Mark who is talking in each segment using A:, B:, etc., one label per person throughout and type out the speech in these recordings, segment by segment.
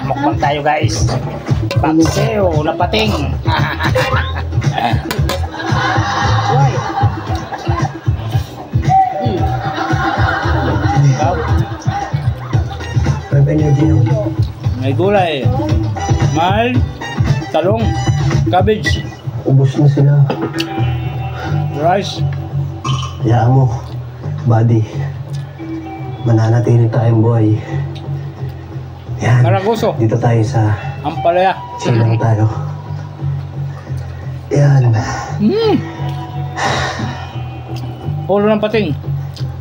A: Mukbang tayo guys. Pakseo na pating. May gulay. May talong, cabbage,
B: Ubus na sila.
A: rice.
B: Hayaan mo, buddy. Mananatili tayong buhay. Yan.
A: Maragoso.
B: Dito tayo sa
A: Ampalaya.
B: silang tayo. Yan.
A: Ulo ng pating.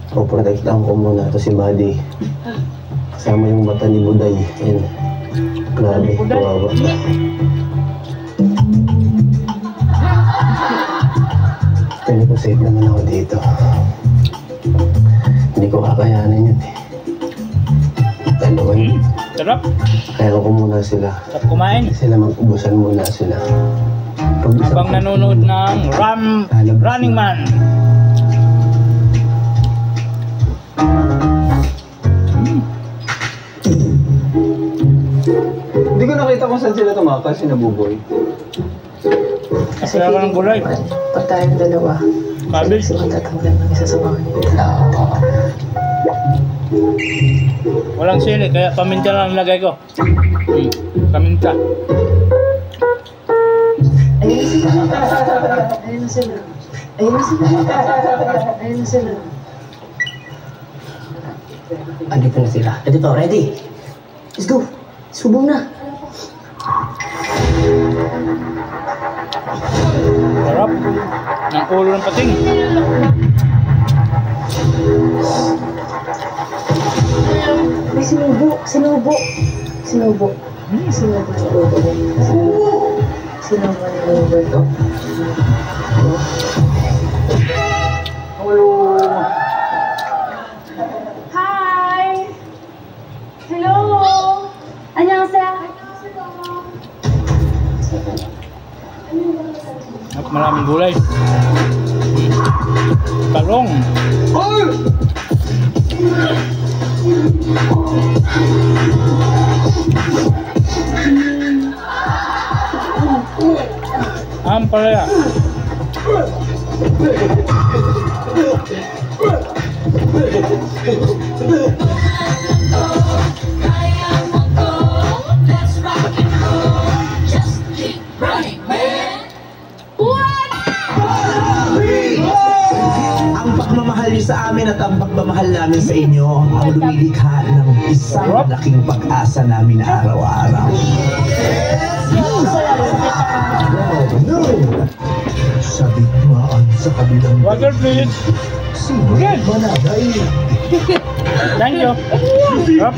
B: Poprotektahan ko muna to si buddy. Kasama yung mata ni Buday. Yan. Grabe, kawawa. Pili ko safe naman ako dito. Hindi ko kakayanin yun eh. Dalawa yun.
A: Sarap.
B: Kaya ko muna sila.
A: Sarap kumain.
B: Sila mag-ubusan muna sila.
A: Habang nanonood ng Running Man.
C: Hindi ko nakita kung saan sila tumakas, si Nabuboy.
A: Kasi ako ng gulay.
D: Pag tayong dalawa,
A: Cabbage.
D: kasi matatanggal ng isa sa mga nila.
A: Walang sili, kaya paminta lang nilagay ko. Paminta.
D: Ayun na sila. Ayun na sila. Ayun na sila. Ayun na sila.
B: Andito na sila. Andito, ready? Let's go. Subong na.
A: Sarap. Ng ulo ng pating.
D: May sinubo. Sinubo. Sinubo. Sinubo. Sinubo ni Roberto.
E: Hi! Hello! 안녕하세요.
A: At maraming gulay. Talong. Ampalaya.
F: Ang pagmamahal niyo sa amin at ang pagmamahal namin sa inyo ang lumilikha ng isang malaking pag-asa namin araw-araw. Sa bigmaan sa kabilang
A: Water please.
F: sino
A: Good.
F: managay?
A: Thank you. Sarap.